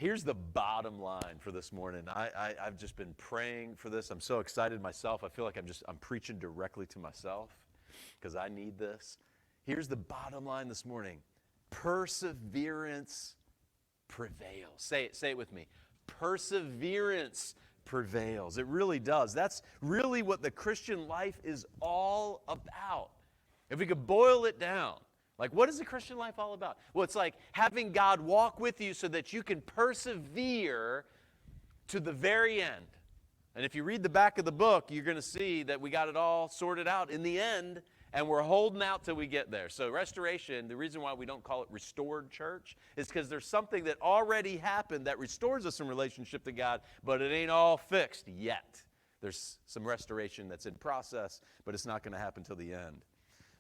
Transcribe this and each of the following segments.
Here's the bottom line for this morning. I've just been praying for this. I'm so excited myself. I feel like I'm preaching directly to myself because I need this. Here's the bottom line this morning. Perseverance prevails. Say it with me. Perseverance prevails. It really does. That's really what the Christian life is all about. If we could boil it down, like, what is the Christian life all about? Well, it's like having God walk with you so that you can persevere to the very end. And if you read the back of the book, you're going to see that we got it all sorted out in the end, and we're holding out till we get there. So restoration, the reason why we don't call it restored church is because there's something that already happened that restores us in relationship to God, but it ain't all fixed yet. There's some restoration that's in process, but it's not going to happen till the end.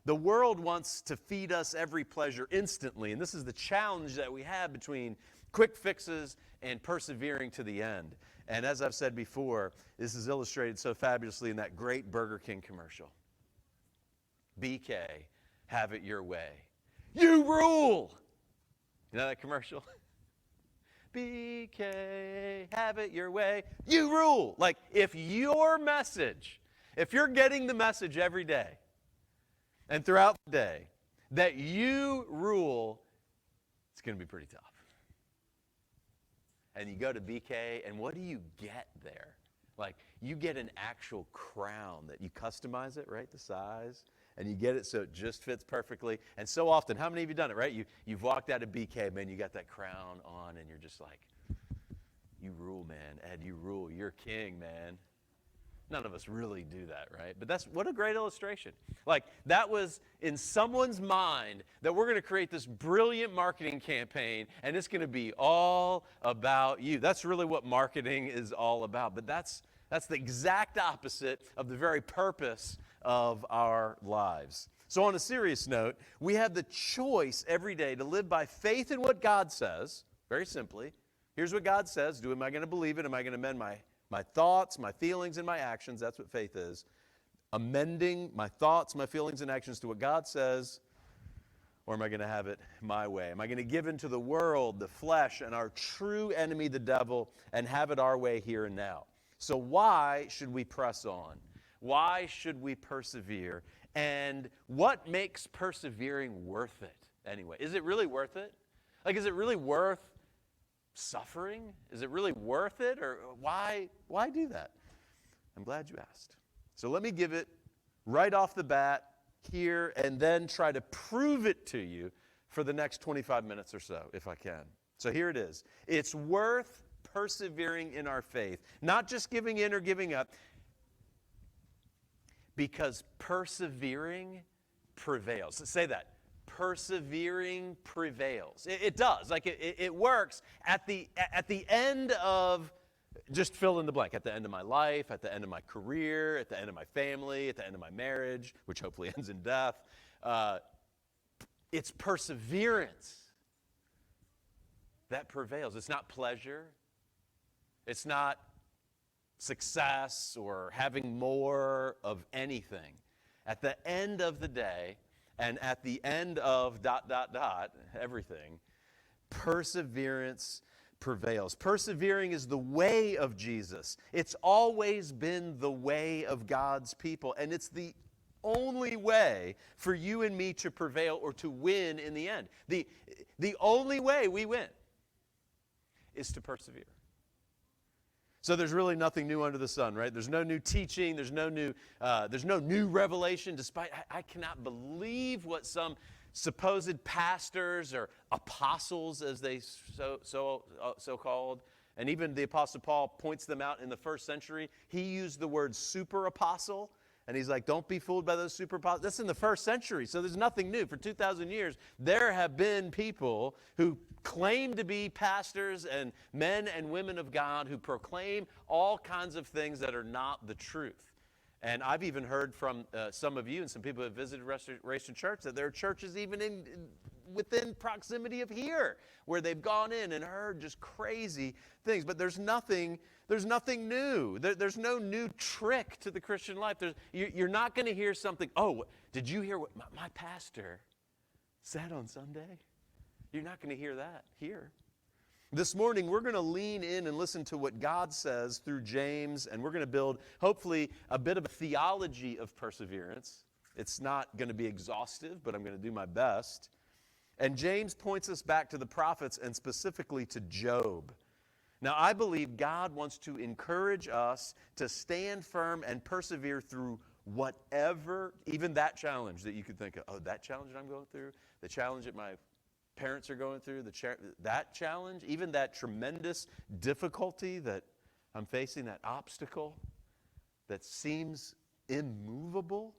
The world wants to feed us every pleasure instantly, and this is the challenge that we have between quick fixes and persevering to the end. And as I've said before, this is illustrated so fabulously in that great Burger King commercial. BK, have it your way. You rule! You know that commercial? BK, have it your way. You rule! Like, if you're getting the message every day, and throughout the day, that you rule, it's going to be pretty tough. And you go to BK, and what do you get there? Like, you get an actual crown that you customize it, right, the size, and you get it so it just fits perfectly. And so often, how many of you done it, right? You've walked out of BK, man, you got that crown on, and you're just like, you rule, man. Ed, you rule. You're king, man. None of us really do that, right? But what a great illustration. Like, that was in someone's mind that we're going to create this brilliant marketing campaign, and it's going to be all about you. That's really what marketing is all about. But that's the exact opposite of the very purpose of our lives. So on a serious note, we have the choice every day to live by faith in what God says. Very simply, here's what God says. Am I going to believe it? Am I going to amend my thoughts, my feelings, and my actions? That's what faith is. Amending my thoughts, my feelings, and actions to what God says, or am I going to have it my way? Am I going to give in to the world, the flesh, and our true enemy, the devil, and have it our way here and now? So why should we press on? Why should we persevere? And what makes persevering worth it anyway? Is it really worth it? Like, is it really worth suffering? Is it really worth it? Or why do that? I'm glad you asked. So let me give it right off the bat here and then try to prove it to you for the next 25 minutes or so, if I can. So here it is. It's worth persevering in our faith, not just giving in or giving up, because persevering prevails. Say that. Persevering prevails. It does. Like it works at the end of, just fill in the blank, at the end of my life, at the end of my career, at the end of my family, at the end of my marriage, which hopefully ends in death. It's perseverance that prevails. It's not pleasure. It's not success or having more of anything. At the end of the day, and at the end of ... everything, perseverance prevails. Persevering is the way of Jesus. It's always been the way of God's people, and it's the only way for you and me to prevail or to win in the end. The only way we win is to persevere. So there's really nothing new under the sun, right? There's no new teaching. There's no new revelation. Despite, I cannot believe what some supposed pastors or apostles, as they so called, and even the Apostle Paul points them out in the first century. He used the word super apostle. And he's like, don't be fooled by those super apostles. That's in the first century, so there's nothing new. For 2,000 years, there have been people who claim to be pastors and men and women of God who proclaim all kinds of things that are not the truth. And I've even heard from some of you and some people who have visited Restoration Church that there are churches even within proximity of here where they've gone in and heard just crazy things. But there's nothing new. There's no new trick to the Christian life. You're not going to hear something, oh, did you hear what my pastor said on Sunday? You're not going to hear that here. This morning, we're going to lean in and listen to what God says through James, and we're going to build, hopefully, a bit of a theology of perseverance. It's not going to be exhaustive, but I'm going to do my best. And James points us back to the prophets and specifically to Job. Now, I believe God wants to encourage us to stand firm and persevere through whatever, even that challenge that you could think of. Oh, that challenge that I'm going through, the challenge that my parents are going through, that challenge, even that tremendous difficulty that I'm facing, that obstacle that seems immovable.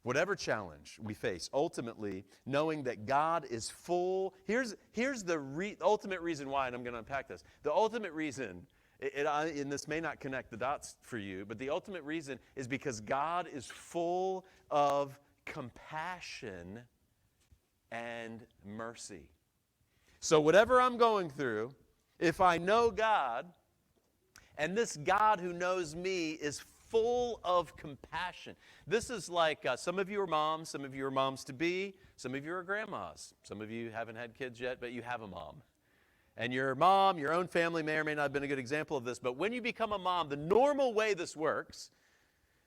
Whatever challenge we face, ultimately, knowing that God is full. Here's the ultimate reason why, and I'm going to unpack this. The ultimate reason, and this may not connect the dots for you, but the ultimate reason is because God is full of compassion and mercy. So whatever I'm going through, if I know God, and this God who knows me is full of compassion. This is like, some of you are moms, some of you are moms-to-be, some of you are grandmas. Some of you haven't had kids yet, but you have a mom. And your mom, your own family may or may not have been a good example of this, but when you become a mom, the normal way this works,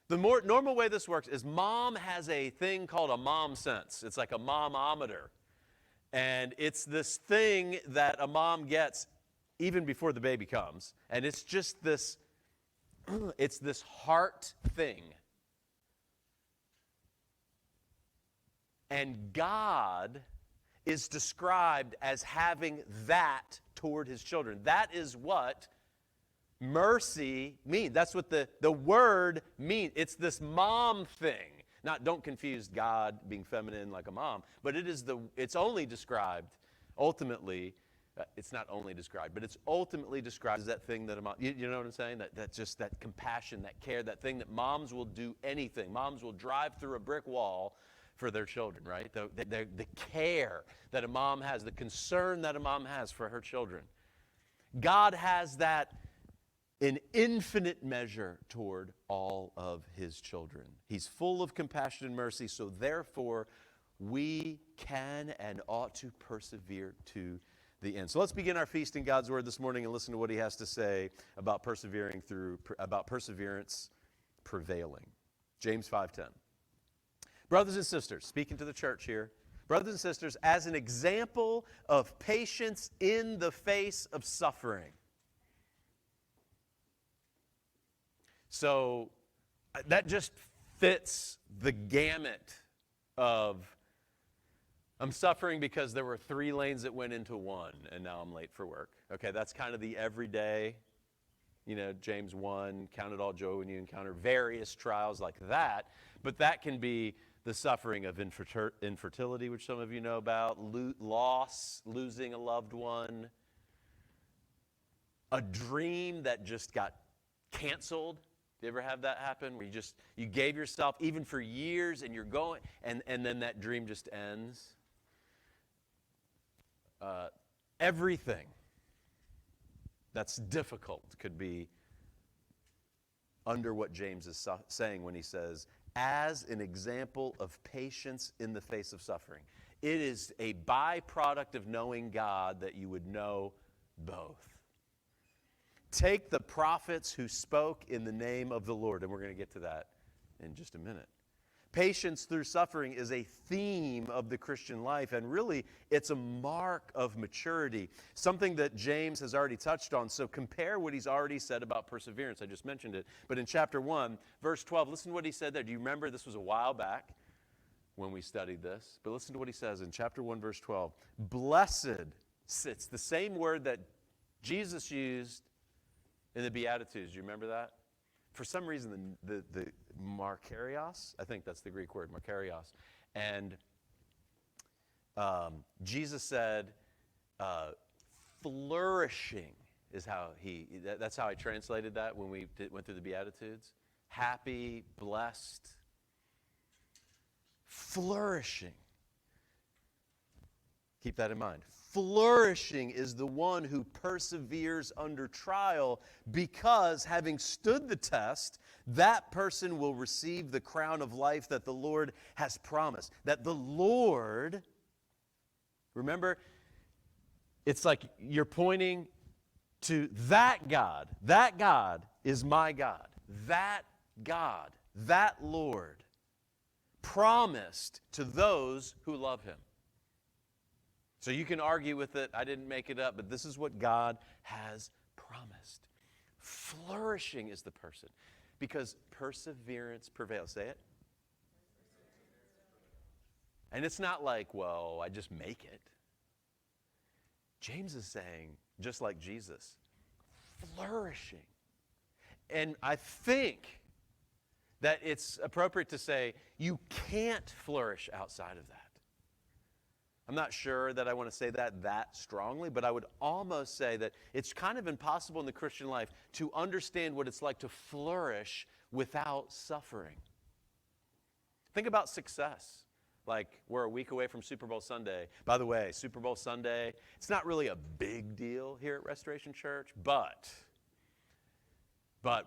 is mom has a thing called a mom sense. It's like a momometer. And it's this thing that a mom gets even before the baby comes. And it's just this heart thing. And God is described as having that toward his children. That is what mercy means. That's what the word means. It's this mom thing. Don't confuse God being feminine like a mom, but it's only described ultimately. It's not only described, but it's ultimately described as that thing that a mom, you know what I'm saying? That just that compassion, that care, that thing that moms will do anything. Moms will drive through a brick wall for their children, right? The care that a mom has, the concern that a mom has for her children. God has that in infinite measure toward all of his children. He's full of compassion and mercy, so therefore we can and ought to persevere to the end. So let's begin our feast in God's Word this morning and listen to what he has to say about perseverance prevailing. James 5:10. Brothers and sisters, speaking to the church here, brothers and sisters, as an example of patience in the face of suffering. So that just fits the gamut of I'm suffering because there were 3 lanes that went into one, and now I'm late for work. Okay, that's kind of the everyday, James 1, count it all joy when you encounter various trials like that. But that can be the suffering of infertility, which some of you know about, loss, losing a loved one, a dream that just got canceled. Do you ever have that happen where you gave yourself even for years and you're going, and then that dream just ends? Everything that's difficult could be under what James is saying when he says, as an example of patience in the face of suffering. It is a byproduct of knowing God that you would know both. Take the prophets who spoke in the name of the Lord, and we're going to get to that in just a minute. Patience through suffering is a theme of the Christian life, and really, it's a mark of maturity, something that James has already touched on. So compare what he's already said about perseverance. I just mentioned it. But in chapter 1, verse 12, listen to what he said there. Do you remember? This was a while back when we studied this. But listen to what he says in chapter 1, verse 12. Blessed, it's the same word that Jesus used in the Beatitudes. Do you remember that? For some reason, the Makarios, I think that's the Greek word, Makarios. And Jesus said, flourishing is how that's how I translated that when we went through the Beatitudes. Happy, blessed, flourishing. Keep that in mind. Flourishing is the one who perseveres under trial, because having stood the test, that person will receive the crown of life that the Lord has promised. That the Lord, remember, it's like you're pointing to that God. That God is my God. That God, that Lord, promised to those who love him. So you can argue with it. I didn't make it up, but this is what God has promised. Flourishing is the person, because perseverance prevails. Say it. And it's not like, well, I just make it. James is saying, just like Jesus, flourishing. And I think that it's appropriate to say you can't flourish outside of that. I'm not sure that I want to say that strongly, but I would almost say that it's kind of impossible in the Christian life to understand what it's like to flourish without suffering. Think about success. Like, we're a week away from Super Bowl Sunday. By the way, Super Bowl Sunday, it's not really a big deal here at Restoration Church, but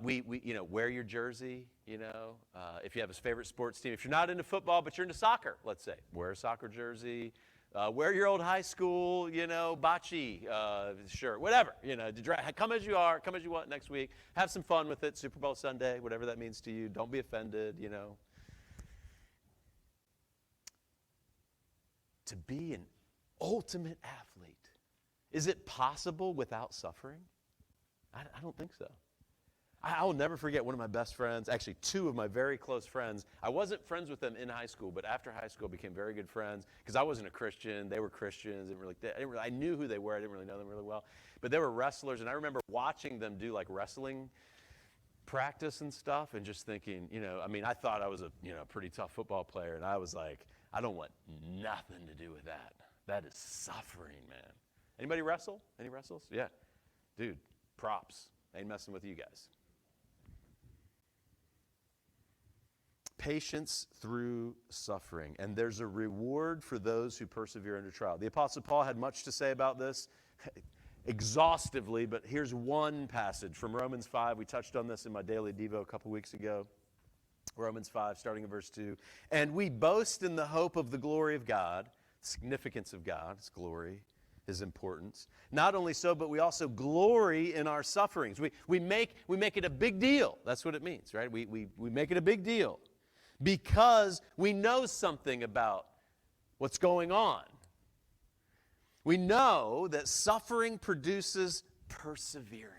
we wear your jersey, if you have a favorite sports team. If you're not into football, but you're into soccer, let's say, wear a soccer jersey. Wear your old high school, bocce shirt, whatever. Come as you are, come as you want next week. Have some fun with it, Super Bowl Sunday, whatever that means to you. Don't be offended, To be an ultimate athlete, is it possible without suffering? I don't think so. I will never forget one of my best friends, actually two of my very close friends. I wasn't friends with them in high school, but after high school became very good friends because I wasn't a Christian. They were Christians. I knew who they were. I didn't really know them really well. But they were wrestlers, and I remember watching them do like wrestling practice and stuff and just thinking, I thought I was a pretty tough football player, and I was like, I don't want nothing to do with that. That is suffering, man. Anybody wrestle? Any wrestles? Yeah. Dude, props. Ain't messing with you guys. Patience through suffering. And there's a reward for those who persevere under trial. The Apostle Paul had much to say about this exhaustively, but here's one passage from Romans 5. We touched on this in my daily Devo a couple weeks ago. Romans 5, starting in verse 2. And we boast in the hope of the glory of God, significance of God, His glory, His importance. Not only so, but we also glory in our sufferings. We make it a big deal. That's what it means, right? We make it a big deal because we know something about what's going on. We know that suffering produces perseverance.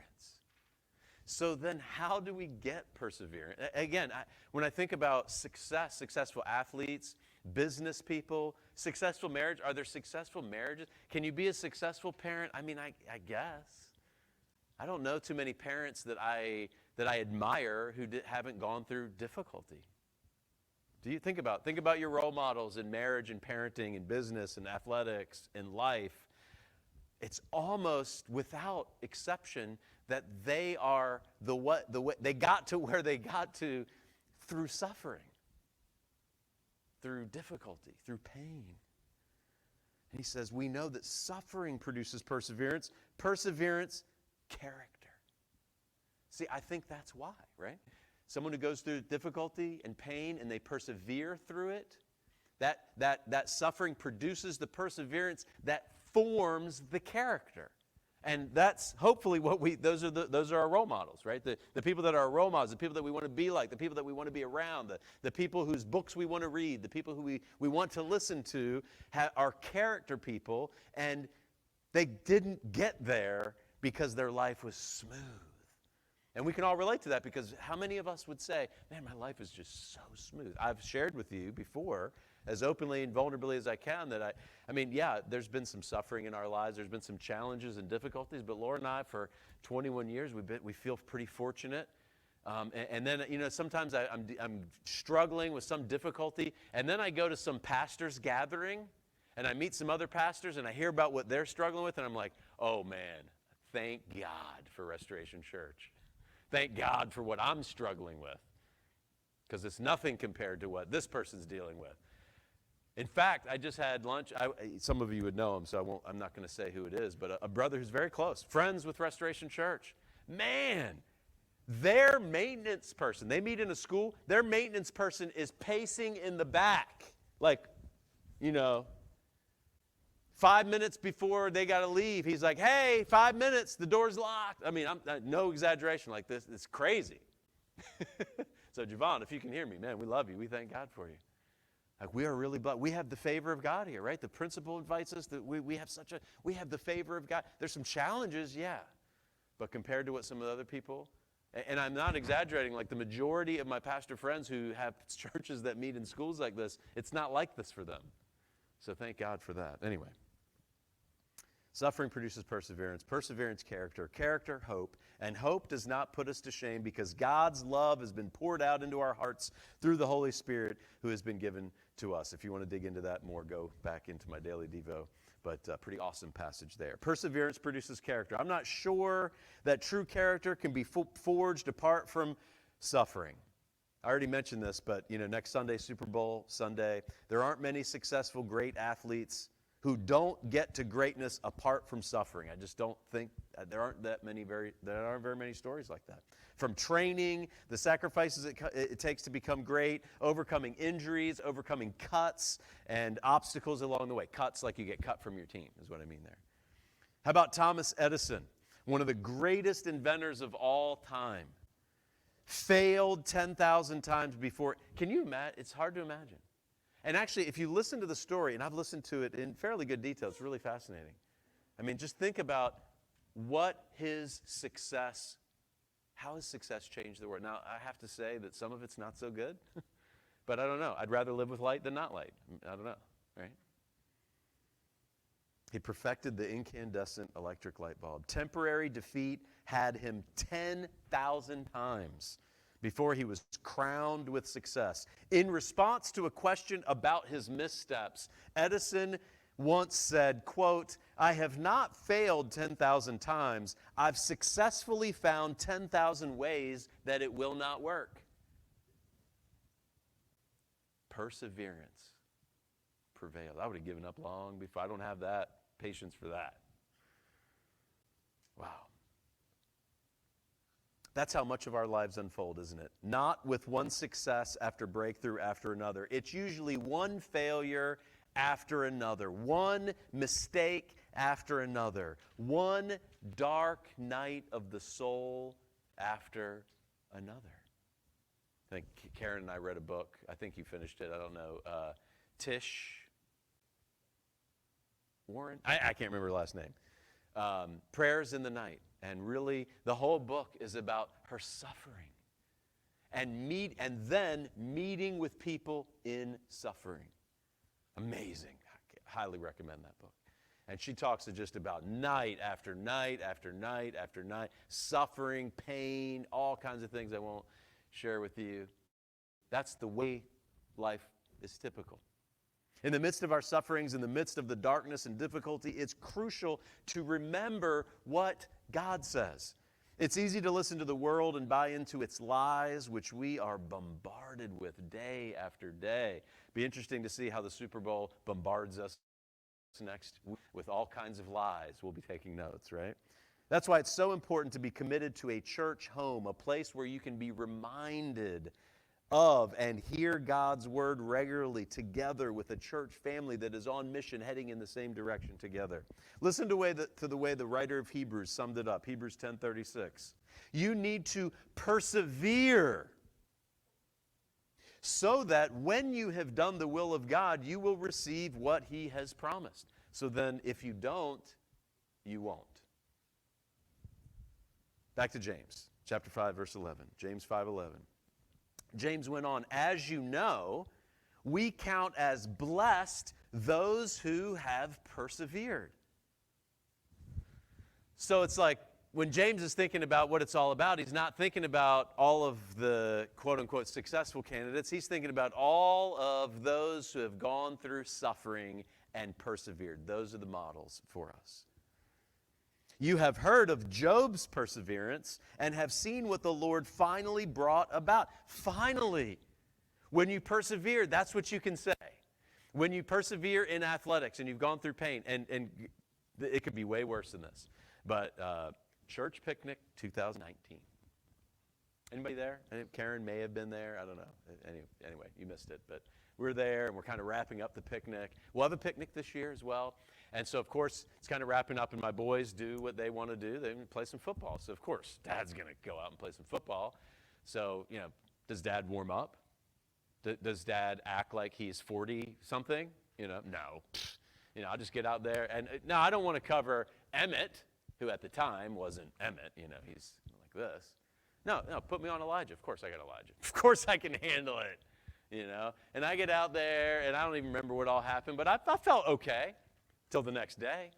So then how do we get perseverance? Again, when I think about success, successful athletes, business people, successful marriage, are there successful marriages? Can you be a successful parent? I guess. I don't know too many parents that I admire who haven't gone through difficulty. Do you think about your role models in marriage and parenting and business and athletics and life? It's almost without exception that they are the way they got to where they got to through suffering, through difficulty, through pain. And he says, we know that suffering produces perseverance, character. See, I think that's why, right? Someone who goes through difficulty and pain and they persevere through it, that suffering produces the perseverance that forms the character. And that's hopefully those are our role models, right? The people that are our role models, the people that we want to be like, the people that we want to be around, the people whose books we want to read, the people who we want to listen to are character people, and they didn't get there because their life was smooth. And we can all relate to that because how many of us would say, man, my life is just so smooth? I've shared with you before, as openly and vulnerably as I can, that there's been some suffering in our lives. There's been some challenges and difficulties, but Laura and I, for 21 years, we feel pretty fortunate. And then, sometimes I'm struggling with some difficulty, and then I go to some pastor's gathering, and I meet some other pastors, and I hear about what they're struggling with, and I'm like, oh, man, thank God for Restoration Church. Thank God for what I'm struggling with, because it's nothing compared to what this person's dealing with. In fact, I just had lunch. Some of you would know him, so I'm not going to say who it is, but a brother who's very close, friends with Restoration Church. Man, their maintenance person, they meet in a school, their maintenance person is pacing in the back, like, 5 minutes before they got to leave, he's like, hey, 5 minutes, the door's locked. I mean, no exaggeration like this. It's crazy. So, Javon, if you can hear me, man, we love you. We thank God for you. Like, we are really blessed. We have the favor of God here, right? The principal invites us that we have the favor of God. There's some challenges, yeah. But compared to what some of the other people, and I'm not exaggerating, like the majority of my pastor friends who have churches that meet in schools like this, it's not like this for them. So thank God for that. Anyway. Suffering produces perseverance. Perseverance, character. Character, hope. And hope does not put us to shame because God's love has been poured out into our hearts through the Holy Spirit who has been given to us. If you want to dig into that more, go back into my daily Devo. But pretty awesome passage there. Perseverance produces character. I'm not sure that true character can be forged apart from suffering. I already mentioned this, but next Sunday, Super Bowl Sunday, there aren't many successful, great athletes who don't get to greatness apart from suffering. I just don't think there aren't very many stories like that. From training, the sacrifices it takes to become great, overcoming injuries, overcoming cuts, and obstacles along the way. Cuts like you get cut from your team is what I mean there. How about Thomas Edison, one of the greatest inventors of all time? Failed 10,000 times before. Can you imagine? It's hard to imagine. And actually, if you listen to the story, and I've listened to it in fairly good detail, it's really fascinating. I mean, just think about how his success changed the world. Now, I have to say that some of it's not so good, but I don't know. I'd rather live with light than not light. I don't know, right? He perfected the incandescent electric light bulb. Temporary defeat had him 10,000 times before he was crowned with success. In response to a question about his missteps, Edison once said, quote, "I have not failed 10,000 times. I've successfully found 10,000 ways that it will not work." Perseverance prevails. I would have given up long before. I don't have that patience for that. Wow. That's how much of our lives unfold, isn't it? Not with one success after breakthrough after another. It's usually one failure after another, one mistake after another, one dark night of the soul after another. I think Karen and I read a book. I think you finished it. I don't know. Tish Warren? I can't remember her last name. Prayers in the Night. And really, the whole book is about her suffering and then meeting with people in suffering. Amazing. I highly recommend that book. And she talks just about night after night after night after night, suffering, pain, all kinds of things I won't share with you. That's the way life is typical. In the midst of our sufferings, in the midst of the darkness and difficulty, it's crucial to remember what God says. It's easy to listen to the world and buy into its lies, which we are bombarded with day after day. Be interesting to see how the Super Bowl bombards us next with all kinds of lies. We'll be taking notes, right? That's why it's so important to be committed to a church home, a place where you can be reminded of and hear God's word regularly together with a church family that is on mission heading in the same direction together. Listen to the way the writer of Hebrews summed it up, Hebrews 10:36. You need to persevere so that when you have done the will of God, you will receive what he has promised. So then if you don't, you won't. Back to James, chapter 5, verse 11. James 5:11. James went on, as you know, we count as blessed those who have persevered. So it's like when James is thinking about what it's all about, he's not thinking about all of the quote-unquote successful candidates. He's thinking about all of those who have gone through suffering and persevered. Those are the models for us. You have heard of Job's perseverance and have seen what the Lord finally brought about. Finally, when you persevere, that's what you can say. When you persevere in athletics and you've gone through pain, and it could be way worse than this, but church picnic 2019. Anybody there? Karen may have been there. I don't know. Anyway, you missed it, but we're there and we're kind of wrapping up the picnic. We'll have a picnic this year as well. And so, of course, it's kind of wrapping up, and my boys do what they want to do. They play some football. So, of course, Dad's going to go out and play some football. So, does Dad warm up? Does Dad act like he's 40-something? No. I'll just get out there. And now I don't want to cover Emmett, who at the time wasn't Emmett. He's like this. No, put me on Elijah. Of course I got Elijah. Of course I can handle it, And I get out there, and I don't even remember what all happened, but I felt okay till the next day.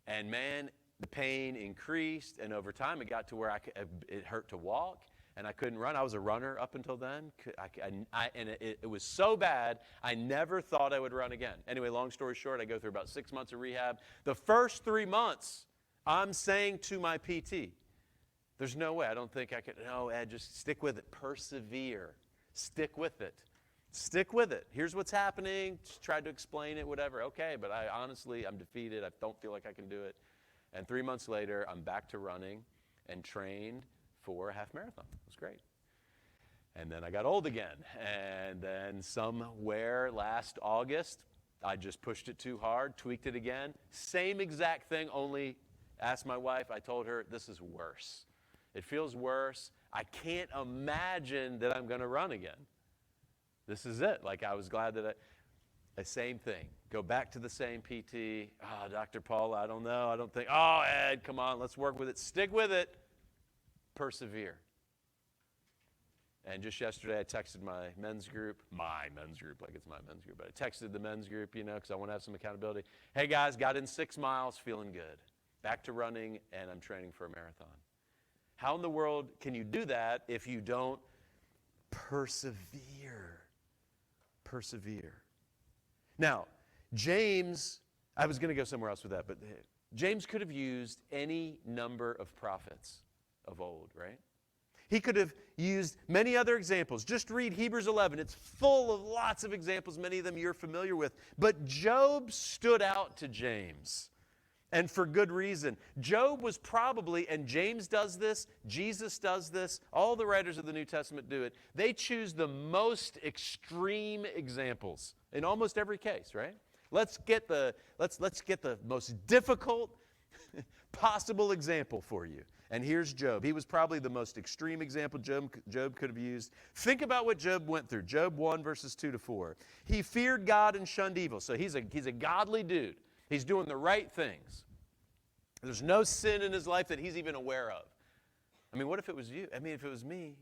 And, man, the pain increased, and over time it got to where it hurt to walk, and I couldn't run. I was a runner up until then, and it was so bad, I never thought I would run again. Anyway, long story short, I go through about 6 months of rehab. The first 3 months, I'm saying to my PT, there's no way. I don't think I could. No, Ed, just stick with it. Persevere. Stick with it. Stick with it. Here's what's happening. Just tried to explain it, whatever. Okay, but I'm defeated. I don't feel like I can do it. And 3 months later, I'm back to running and trained for a half marathon. It was great. And then I got old again. And then somewhere last August, I just pushed it too hard, tweaked it again. Same exact thing, only asked my wife. I told her, this is worse. It feels worse. I can't imagine that I'm going to run again. This is it. Like, I was glad that the same thing. Go back to the same PT. Dr. Paul, I don't know. I don't think. Oh, Ed, come on. Let's work with it. Stick with it. Persevere. And just yesterday, I texted my men's group, like it's my men's group, but I texted the men's group, because I want to have some accountability. Hey, guys, got in 6 miles, feeling good. Back to running, and I'm training for a marathon. How in the world can you do that if you don't persevere? Persevere. Now, James, I was going to go somewhere else with that, but James could have used any number of prophets of old, right? He could have used many other examples. Just read Hebrews 11. It's full of lots of examples, many of them you're familiar with. But Job stood out to James. And for good reason. Job was probably, and James does this, Jesus does this, all the writers of the New Testament do it. They choose the most extreme examples in almost every case, right? Let's get the most difficult possible example for you. And here's Job. He was probably the most extreme example Job could have used. Think about what Job went through. Job 1, verses 2 to 4. He feared God and shunned evil. So he's a godly dude. He's doing the right things. There's no sin in his life that he's even aware of. I mean, what if it was you? I mean, if it was me,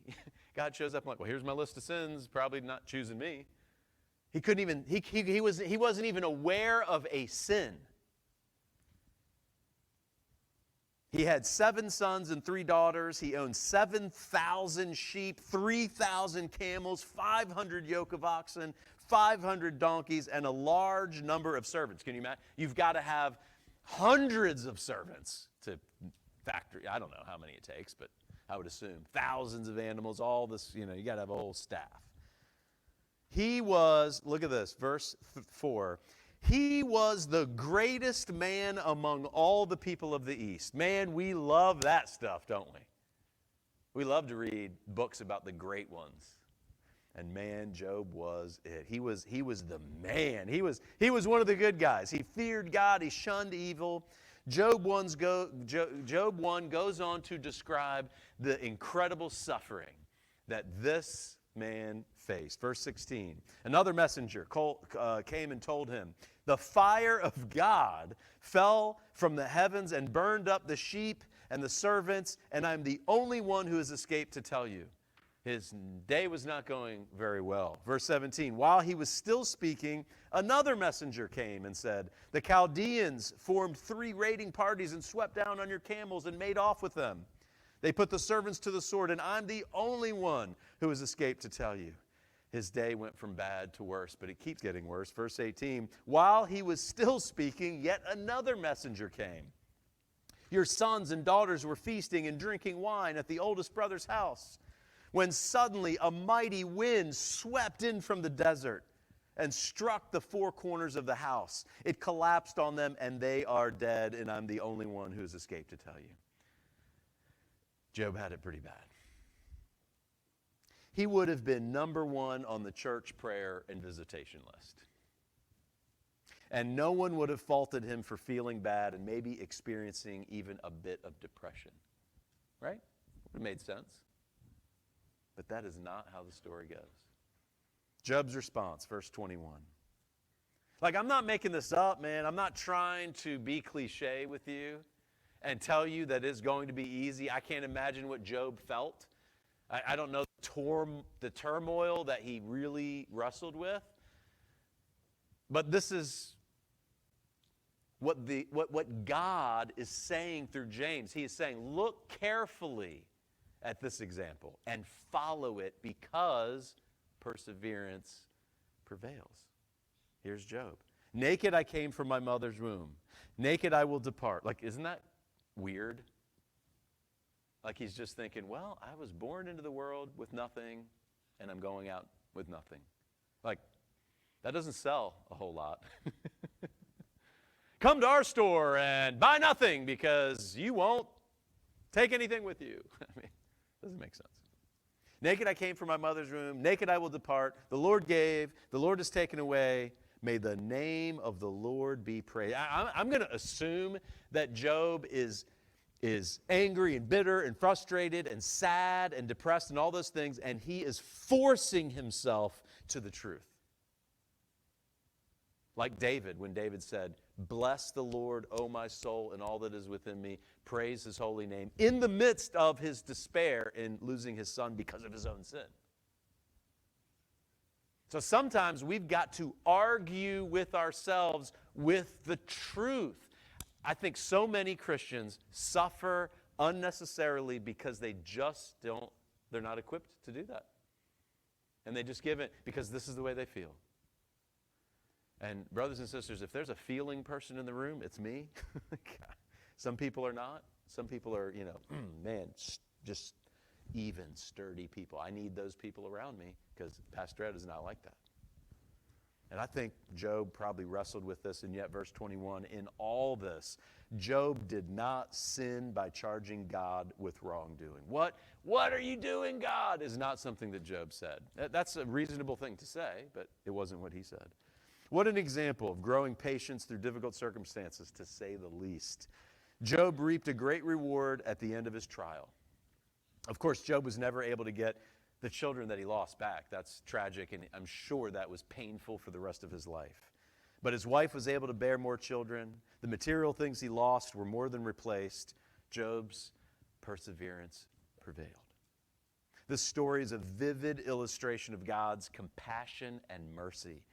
God shows up and like, well, here's my list of sins, probably not choosing me. He couldn't even, he wasn't even aware of a sin. He had 7 sons and 3 daughters. He owned 7,000 sheep, 3,000 camels, 500 yoke of oxen, 500 donkeys, and a large number of servants. Can you imagine? You've got to have hundreds of servants to factory. I don't know how many it takes, but I would assume thousands of animals, all this, you got to have a whole staff. He was, look at this, verse 4. He was the greatest man among all the people of the East. Man, we love that stuff, don't we? We love to read books about the great ones. And man, Job was it. He was the man. He was one of the good guys. He feared God. He shunned evil. Job 1 goes on to describe the incredible suffering that this man faced. Verse 16, another messenger came and told him, the fire of God fell from the heavens and burned up the sheep and the servants, and I'm the only one who has escaped to tell you. His day was not going very well. Verse 17, while he was still speaking, another messenger came and said, the Chaldeans formed 3 raiding parties and swept down on your camels and made off with them. They put the servants to the sword, and I'm the only one who has escaped to tell you. His day went from bad to worse, but it keeps getting worse. Verse 18, while he was still speaking, yet another messenger came. Your sons and daughters were feasting and drinking wine at the oldest brother's house, when suddenly a mighty wind swept in from the desert and struck the 4 corners of the house. It collapsed on them, and they are dead, and I'm the only one who has escaped to tell you. Job had it pretty bad. He would have been number 1 on the church prayer and visitation list. And no one would have faulted him for feeling bad and maybe experiencing even a bit of depression. Right? It made sense. But that is not how the story goes. Job's response, verse 21. Like, I'm not making this up, man. I'm not trying to be cliche with you and tell you that it's going to be easy. I can't imagine what Job felt. I don't know the turmoil that he really wrestled with. But this is what God is saying through James. He is saying, look carefully at this example and follow it because perseverance prevails. Here's Job. Naked I came from my mother's womb. Naked I will depart. Like, isn't that weird? Like he's just thinking, well, I was born into the world with nothing, and I'm going out with nothing. Like, that doesn't sell a whole lot. Come to our store and buy nothing because you won't take anything with you. I mean, it doesn't make sense. Naked I came from my mother's womb. Naked I will depart. The Lord gave. The Lord has taken away. May the name of the Lord be praised. I'm going to assume that Job is angry and bitter and frustrated and sad and depressed and all those things, and he is forcing himself to the truth. Like David, when David said, bless the Lord, O my soul, and all that is within me. Praise his holy name. In the midst of his despair in losing his son because of his own sin. So sometimes we've got to argue with ourselves with the truth. I think so many Christians suffer unnecessarily because they're not equipped to do that. And they just give it because this is the way they feel. And brothers and sisters, if there's a feeling person in the room, it's me. Some people are not. Some people are, just even, sturdy people. I need those people around me because Pastor Ed is not like that. And I think Job probably wrestled with this, and yet verse 21, in all this, Job did not sin by charging God with wrongdoing. What are you doing, God? Is not something that Job said. That's a reasonable thing to say, but it wasn't what he said. What an example of growing patience through difficult circumstances, to say the least. Job reaped a great reward at the end of his trial. Of course, Job was never able to get the children that he lost back. That's tragic, and I'm sure that was painful for the rest of his life. But his wife was able to bear more children. The material things he lost were more than replaced. Job's perseverance prevailed. This story is a vivid illustration of God's compassion and mercy.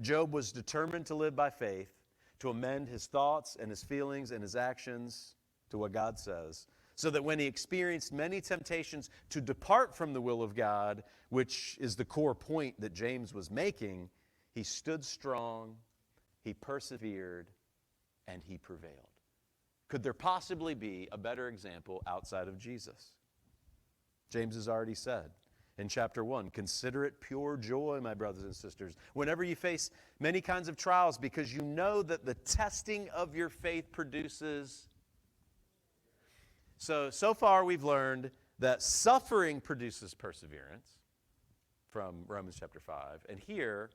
Job was determined to live by faith, to amend his thoughts and his feelings and his actions to what God says, so that when he experienced many temptations to depart from the will of God, which is the core point that James was making, he stood strong, he persevered, and he prevailed. Could there possibly be a better example outside of Jesus? James has already said in chapter 1, consider it pure joy, my brothers and sisters, whenever you face many kinds of trials, because you know that the testing of your faith produces. So far we've learned that suffering produces perseverance from Romans chapter 5. And here,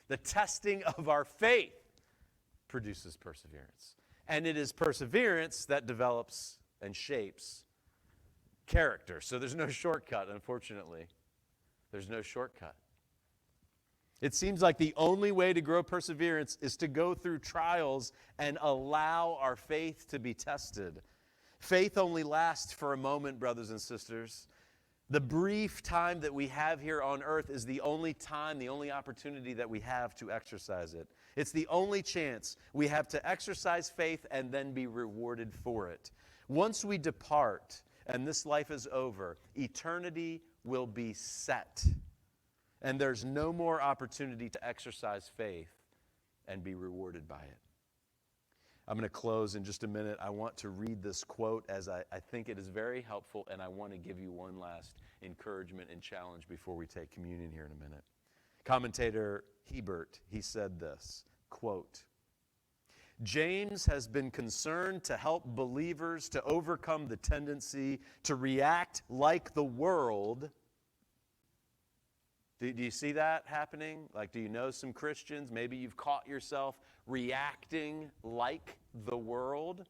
the testing of our faith produces perseverance. And it is perseverance that develops and shapes character. So there's no shortcut, unfortunately. There's no shortcut. It seems like the only way to grow perseverance is to go through trials and allow our faith to be tested. Faith only lasts for a moment, brothers and sisters. The brief time that we have here on earth is the only time, the only opportunity that we have to exercise it. It's the only chance we have to exercise faith and then be rewarded for it. Once we depart and this life is over, eternity will be set. And there's no more opportunity to exercise faith and be rewarded by it. I'm going to close in just a minute. I want to read this quote as I think it is very helpful, and I want to give you one last encouragement and challenge before we take communion here in a minute. Commentator Hebert, he said this, quote, James has been concerned to help believers to overcome the tendency to react like the world Do you see that happening? Like, do you know some Christians? Maybe you've caught yourself reacting like the world.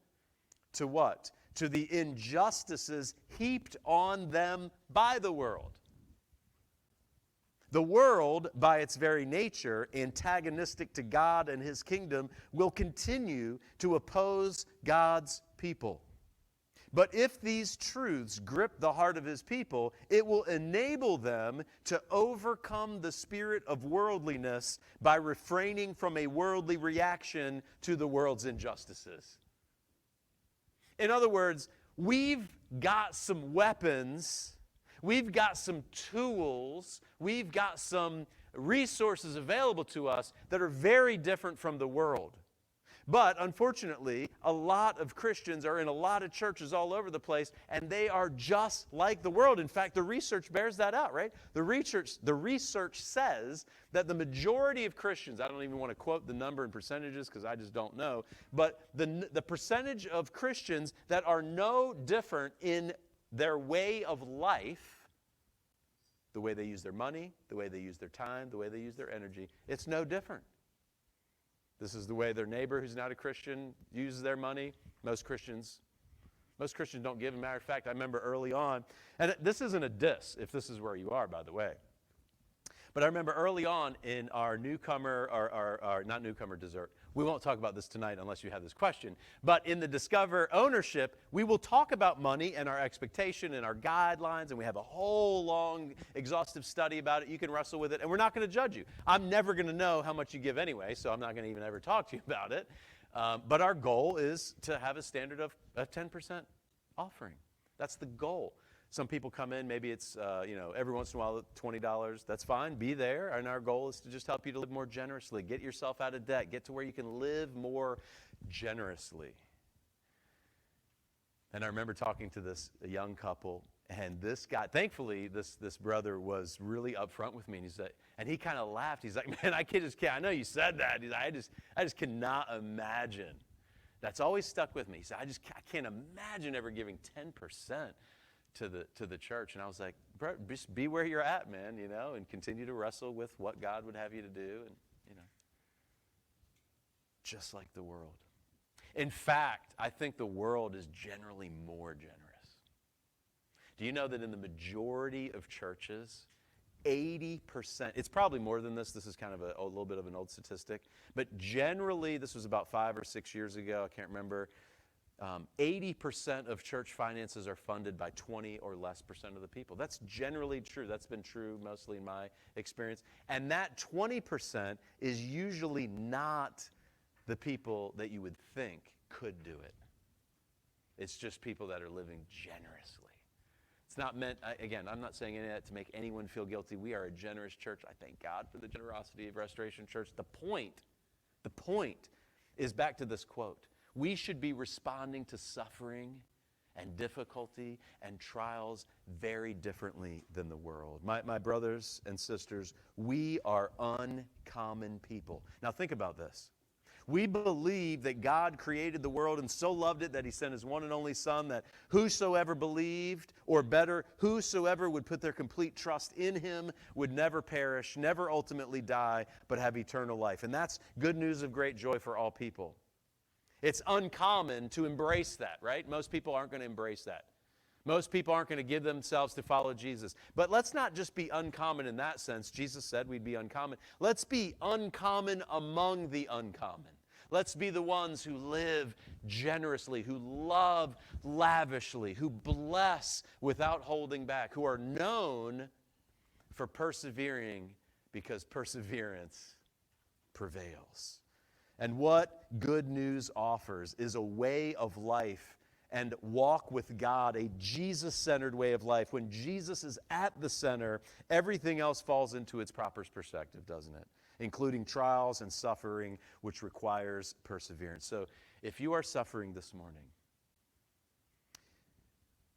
To what? To the injustices heaped on them by the world. The world, by its very nature, antagonistic to God and His kingdom, will continue to oppose God's people. But if these truths grip the heart of His people, it will enable them to overcome the spirit of worldliness by refraining from a worldly reaction to the world's injustices. In other words, we've got some weapons, we've got some tools, we've got some resources available to us that are very different from the world. But unfortunately, a lot of Christians are in a lot of churches all over the place, and they are just like the world. In fact, the research bears that out, right? The research says that the majority of Christians, I don't even want to quote the number and percentages because I just don't know, but the percentage of Christians that are no different in their way of life, the way they use their money, the way they use their time, the way they use their energy, it's no different. This is the way their neighbor who's not a Christian uses their money. Most Christians don't give. As a matter of fact, I remember early on, and this isn't a diss if this is where you are, by the way. But I remember early on in our newcomer, our not newcomer dessert, we won't talk about this tonight unless you have this question, but in the Discover ownership, we will talk about money and our expectation and our guidelines, and we have a whole long, exhaustive study about it. You can wrestle with it, and we're not going to judge you. I'm never going to know how much you give anyway, so I'm not going to even ever talk to you about it. But our goal is to have a standard of a 10% offering. That's the goal. Some people come in, maybe it's, every once in a while, $20. That's fine. Be there. And our goal is to just help you to live more generously. Get yourself out of debt. Get to where you can live more generously. And I remember talking to this young couple, and this guy, thankfully, this brother was really upfront with me. And he said, and he kind of laughed. He's like, man, I just can't. I know you said that. He's like, I just cannot imagine. That's always stuck with me. He said, I can't imagine ever giving 10%. To the church. And I was like, bro, just be where you're at, man, and continue to wrestle with what God would have you to do, and just like the world. In fact, I think the world is generally more generous. Do you know that in the majority of churches, 80%, it's probably more than this is kind of a little bit of an old statistic, but generally, this was about 5 or 6 years ago, I can't remember, 80% of church finances are funded by 20 or less percent of the people. That's generally true. That's been true mostly in my experience. And that 20% is usually not the people that you would think could do it. It's just people that are living generously. It's not meant, again, I'm not saying any of that to make anyone feel guilty. We are a generous church. I thank God for the generosity of Restoration Church. The point is back to this quote. We should be responding to suffering and difficulty and trials very differently than the world. My brothers and sisters, we are uncommon people. Now think about this. We believe that God created the world and so loved it that He sent His one and only Son, that whosoever believed, or better, whosoever would put their complete trust in Him would never perish, never ultimately die, but have eternal life. And that's good news of great joy for all people. It's uncommon to embrace that, right? Most people aren't going to embrace that. Most people aren't going to give themselves to follow Jesus. But let's not just be uncommon in that sense. Jesus said we'd be uncommon. Let's be uncommon among the uncommon. Let's be the ones who live generously, who love lavishly, who bless without holding back, who are known for persevering because perseverance prevails. And what good news offers is a way of life and walk with God, a Jesus-centered way of life. When Jesus is at the center, everything else falls into its proper perspective, doesn't it? Including trials and suffering, which requires perseverance. So if you are suffering this morning,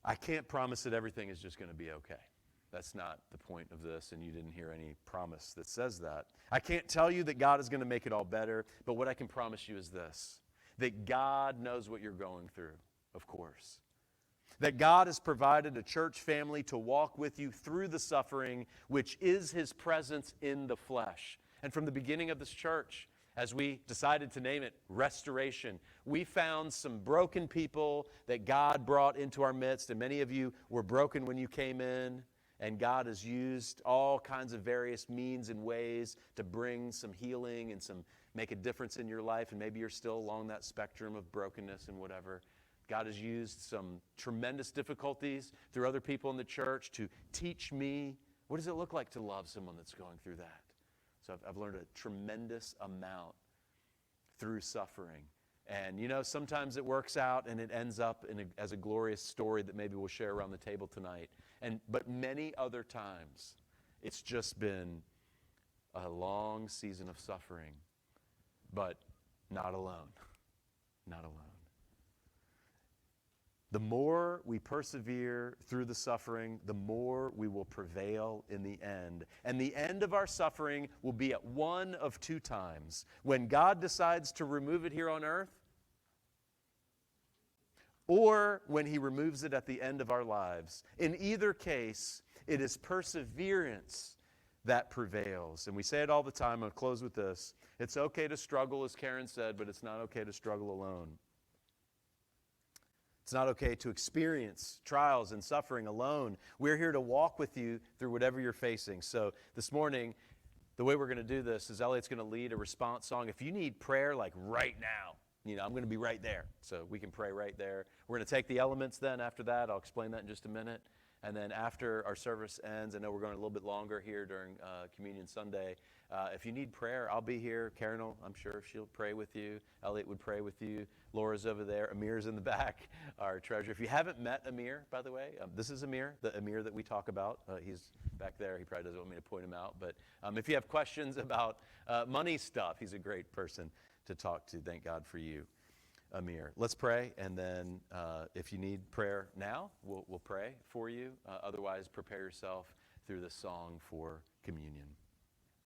I can't promise that everything is just going to be okay. That's not the point of this, and you didn't hear any promise that says that. I can't tell you that God is going to make it all better, but what I can promise you is this, that God knows what you're going through, of course. That God has provided a church family to walk with you through the suffering, which is his presence in the flesh. And from the beginning of this church, as we decided to name it Restoration, we found some broken people that God brought into our midst, and many of you were broken when you came in, and God has used all kinds of various means and ways to bring some healing and make a difference in your life, and maybe you're still along that spectrum of brokenness and whatever. God has used some tremendous difficulties through other people in the church to teach me, what does it look like to love someone that's going through that? So I've learned a tremendous amount through suffering. And sometimes it works out and it ends up as a glorious story that maybe we'll share around the table tonight. But many other times, it's just been a long season of suffering, but not alone. Not alone. The more we persevere through the suffering, the more we will prevail in the end. And the end of our suffering will be at one of two times. When God decides to remove it here on earth, or when he removes it at the end of our lives. In either case, it is perseverance that prevails. And we say it all the time. I'll close with this. It's okay to struggle, as Karen said, but it's not okay to struggle alone. It's not okay to experience trials and suffering alone. We're here to walk with you through whatever you're facing. So this morning, the way we're going to do this is Elliot's going to lead a response song. If you need prayer, like right now, I'm going to be right there. So we can pray right there. We're going to take the elements then after that. I'll explain that in just a minute. And then after our service ends, I know we're going a little bit longer here during Communion Sunday. If you need prayer, I'll be here. Karen I'm sure she'll pray with you. Elliot would pray with you. Laura's over there. Amir's in the back, our treasurer. If you haven't met Amir, by the way, this is Amir, the Amir that we talk about. He's back there. He probably doesn't want me to point him out. But if you have questions about money stuff, he's a great person to talk to. Thank God for you, Amir. Let's pray, and then if you need prayer now, we'll pray for you. Otherwise, prepare yourself through the song for communion.